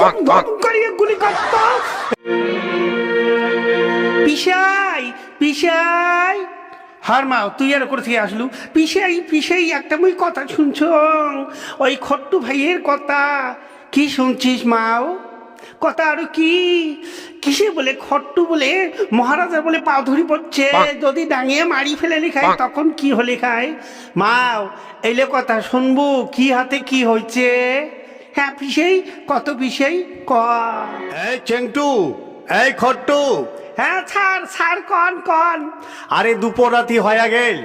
ধম ধম করিয়ে গুলি করত। পিসাই পিসাই, হার মা তুই আর করে থেকে আসলু। পিসাই পিসাই একটা মুই কথা শুনছ, ওই খট্টু ভাইয়ের কথা কি শুনছিস মাও? কথা আরো কি কিসে বলে খট্টু বলে মহারাজার বলে পা ধরি পড়ছে, যদি ডাঙিয়ে মারি ফেলে লিখায় তখন কি হলে খায়? মাও এলে কথা শুনবো, কি হাতে কি হয়েছে? হ্যাঁ পিসাই, কত পিসাই ক। এই চেংটু, এই খট্টু, হ্যাঁ ছাড় ছাড়, কন কন। আরে দুপুর রাতি হয়ে গেল,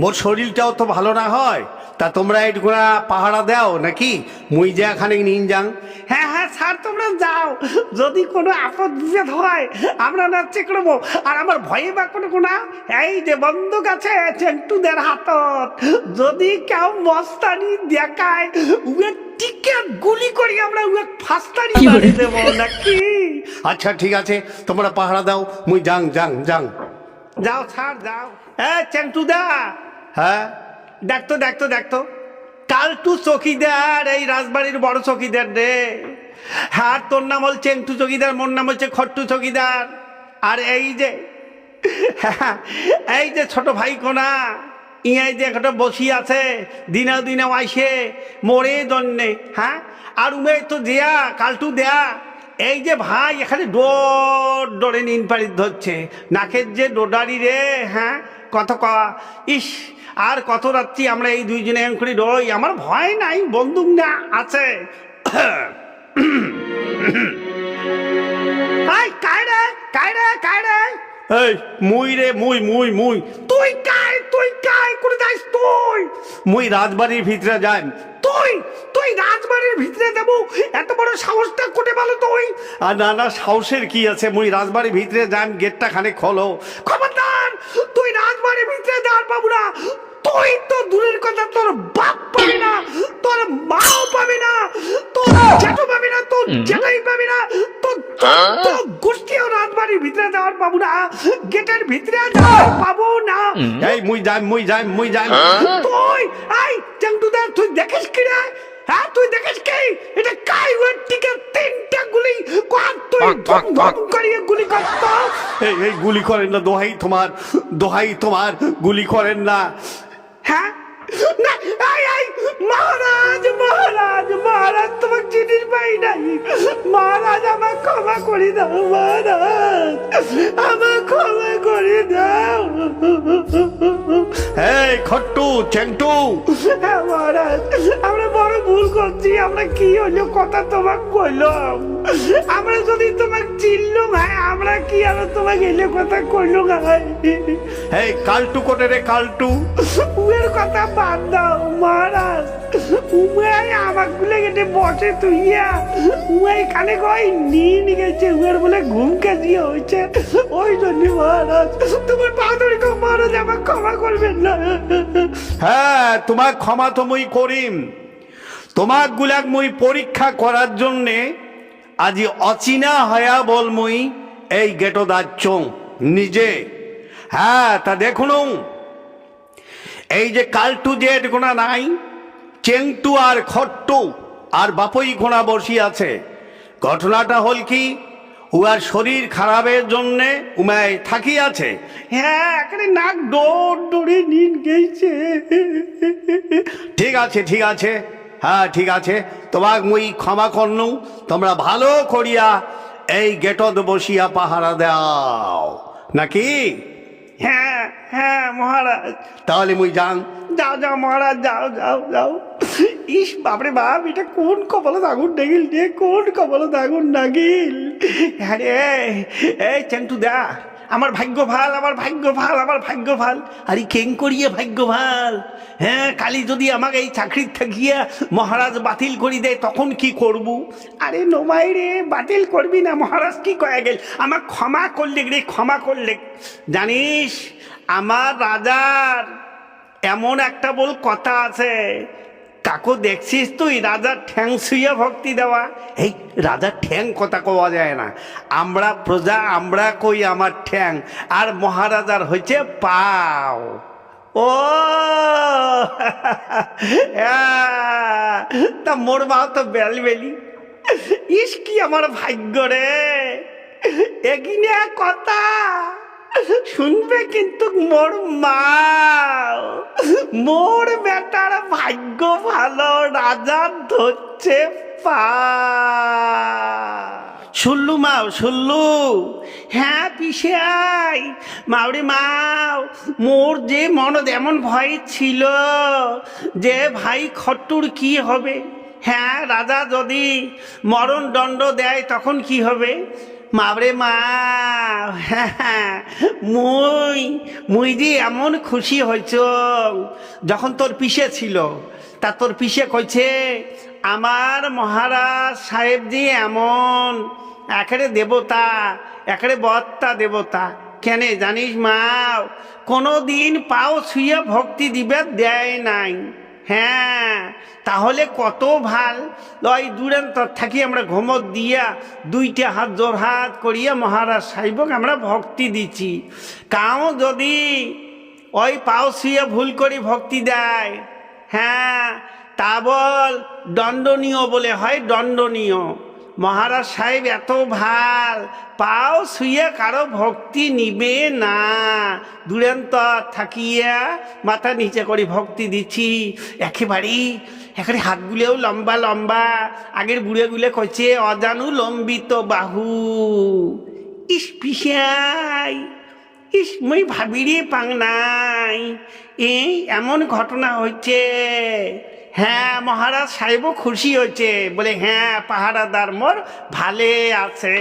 মোর শরীরটাও তো ভালো না হয়, তা তোমরা একটুকুনা পাহারা দাও নাকি? মুই যে এখানে নিন যাং। হ্যাঁ হ্যাঁ স্যার তোমরা যাও, যদি কোনো আপদ বিপদ হয় আমরা না চেক করবো। আর আমার ভয়ে বা কোনো কোনা এই যে বন্দুক আছে চেন্টুদের হাতত, যদি কেউ মস্তানি দেখায় উয়ে টিকে গুলি করি আমরা, উয়ে ফাস্তানি মারি দেবো নাকি? আচ্ছা ঠিক আছে, তোমরা পাহারা দাও, মুই যাং যাং যাং। যাও স্যার যাও। চেন্টুদা, হ্যাঁ দেখতো দেখতো দেখতো, কালটু চকিদার এই রাজবাড়ির বড় চকিদার রে। হ্যাঁ তোর নাম হল চেংটু চকিদার, মোর নাম হচ্ছে খট্টু চকিদার। আর এই যে এই যে ছোট ভাই কোনা ইয়াই যে একটা বসি আছে, দিনে দিনে আইসে মোরে জন্যে। হ্যাঁ আর উমে তো দেয়া কালটু দেয়া, এই যে ভাই এখানে ডোরে নিন পাড়ি ধরছে, নাকের যে ডোডারি রে। হ্যাঁ কত ইস, আর কত রাত্রি আমরা এই দুইজনে করে রই, আমার ভয় নাই, বন্দুক না আছে। কায়রে কায়রে কায়রে, এই মুই রে, মুই মুই মুই তুই কায় করে যাইস তুই? মুই রাজবাড়ির ভিতরে যাই। তুই তুই রাজবাড়ির ভিতরে যাবো, এত বড় সাহসটা কোটে বলো তুই? আর না না, সাহসের কি আছে, মুই রাজবাড়ির ভিতরে যাই, গেটটা খানে খোলো। খবরদার, তুই রাজবাড়ির ভিতরে যাওয়ার পাবো না। তুই তো দূরের কথা, তোর বাপ পাবে না, তোর মাও পাবে না, তোর জেঠু পাবে না, তোর জেঠাই পাবে না, তোর গোষ্ঠীও রাজবাড়ির ভিতরে যাওয়ার পাবো না, গেটের ভিতরে যাওয়ার পাবো না। এই মুই যাই মুই যাই মুই যাই। তুই এই চেংটুদার, তুই দেখিস কি রে? হ্যাঁ তুই দেখিস কি? এটা কাই ওর টিকে তিনটা গুলি কর, তুই ধম ধম করিয়ে গুলি করত। এই এই গুলি করেন না, দোহাই তোমার, দোহাই তোমার, গুলি করেন না। হ্যাঁ না, এই মহারাজ মহারাজ মহারাজ, তোমার জিনিস পাই নাই। মহারাজ আমার ক্ষমা করে দাও, মহারাজ আমার ক্ষমা করে দাও। এই খট্টু চেংটু, হ্যাঁ মহারাজ, আমরা বড় ভুল করছি, আমরা কি হলো কথা তোমাকে কইলাম, আমরা যদি তোমাকে চিনলুম, হ্যাঁ আমরা কি আর তোমাকে এলে কথা কইলো গাই। এই কালটু কোটে রে কালটু? উয়ের কথা বাদ দাও মহারাজ, উমাই আমাক গুলে গেটে বসে তুইয়া, উমাই এখানে কই নিয়ে গেছে, উয়ের বলে ঘুম কাজিয়ে হয়েছে, ওই জন্য মহারাজ তোমার পা ধরে কও, মহারাজ আমাকে ক্ষমা করবেন না। হ্যাঁ তোমার ক্ষমা তো মুই করিম, তোমাক গুলাক মুই পরীক্ষা করার জন্যে আজি অচিনা হয়া বল মুই এই গেটো দাচ্ছ নিজে। হ্যাঁ তা দেখুন, এই যে কালটু যে গোনা নাই, চেংটু আর খট্টু আর বাপই গোনা বসি আছে। ঘটনাটা হল কি, উহার শরীর খারাপের জন্যে উমায় থাকি আছে। হ্যাঁ এখানে নাক ডোরে নিন গেছে। ঠিক আছে ঠিক আছে, হ্যাঁ ঠিক আছে, তোমাক মুই ক্ষমা করনু, তোমরা ভালো করিয়া এই গেটত বসিয়া পাহারা দাও নাকি? হ্যাঁ হ্যাঁ মহারাজ। তাহলে মুই যাং। যাও যাও মহারাজ, যাও যাও যাও। ইস বাপরে বাপ, এটা কোন কপালে আগুন নাগিল রে, কোন কপালে আগুন নাগিল। আরে এই চেন্টু দা, আমার ভাগ্য ভাল, আমার ভাগ্য ভাল, আমার ভাগ্য ভাল। আরে কেং করিয়ে ভাগ্য ভাল? হ্যাঁ কালি যদি আমাকে এই চাকরি থাকিয়া মহারাজ বাতিল করি দেয় তখন কি করব? আরে নোমাই রে, বাতিল করবি না, মহারাজ কি কয়ে গেল, আমার ক্ষমা করলে রে, ক্ষমা করলে। জানিস আমার রাজার এমন একটা বল কথা আছে, কাকু দেখছিস তুই রাজার ঠ্যাং শুয়ে ভক্তি দেওয়া? এই রাজার ঠ্যাং কথা কওয়া যায় না, আমরা প্রজা, আমরা কই আমার ঠ্যাং, আর মহারাজার হয়েছে পাও। ও তা মোর মা তো বেলবেলি, ইস কি আমার ভাগ্য রে, এগিনে কথা শুনবে কিন্তু মোর মা, মোর বেটার ভাগ্য ভালো, রাজা ধরছে পা। শুনলু মাও শুনলু? হ্যাঁ পিসে আই মাওরে মাও, মোর যে মনত এমন ভয় ছিল যে ভাই খট্টুর কি হবে, হ্যাঁ রাজা যদি মরণ দণ্ড দেয় তখন কি হবে। মাবরে মা, হ্যাঁ মুই যে এমন খুশি হয়েছ যখন তোর পিসে ছিল, তা তোর পিসে কইছে আমার মহারাজ সাহেব যে এমন একেবারে দেবতা, একেবারে বত্তা দেবতা। কেন জানিস মাও, কোনো দিন পাও ছুঁয়ে ভক্তি দিবে দেয় নাই। হ্যাঁ তাহলে কত ভাল লয়, দূরান্তর থাকি আমরা ঘুমত দিয়া দুইটা হাত জোর হাত করিয়া মহারাজ সাহেবক আমরা ভক্তি দিচ্ছি। কাউ যদি ওই পাও ছুঁয়ে ভুল করি ভক্তি দেয়, হ্যাঁ তা বল দণ্ডনীয় বলে হয়, দণ্ডনীয়। মহারাজ সাহেব এত ভাল, পাও ছুঁয়ে কারো ভক্তি নিবে না, দূরান্তর থাকিয়া মাথা নিচে করে ভক্তি দিচ্ছি একেবারেই। একেবারে হাতগুলোও লম্বা লম্বা, আগের বুড়েগুলো কইছে অজানু লম্বিত বাহু। ইস পিসাই, ইস মই ভাবিরে পাং নাই এই এমন ঘটনা হচ্ছে। হ্যাঁ মহারাজ সাহেবও খুশি হয়েছে, বলে হ্যাঁ পাহারাদার মোর ভালে আছে।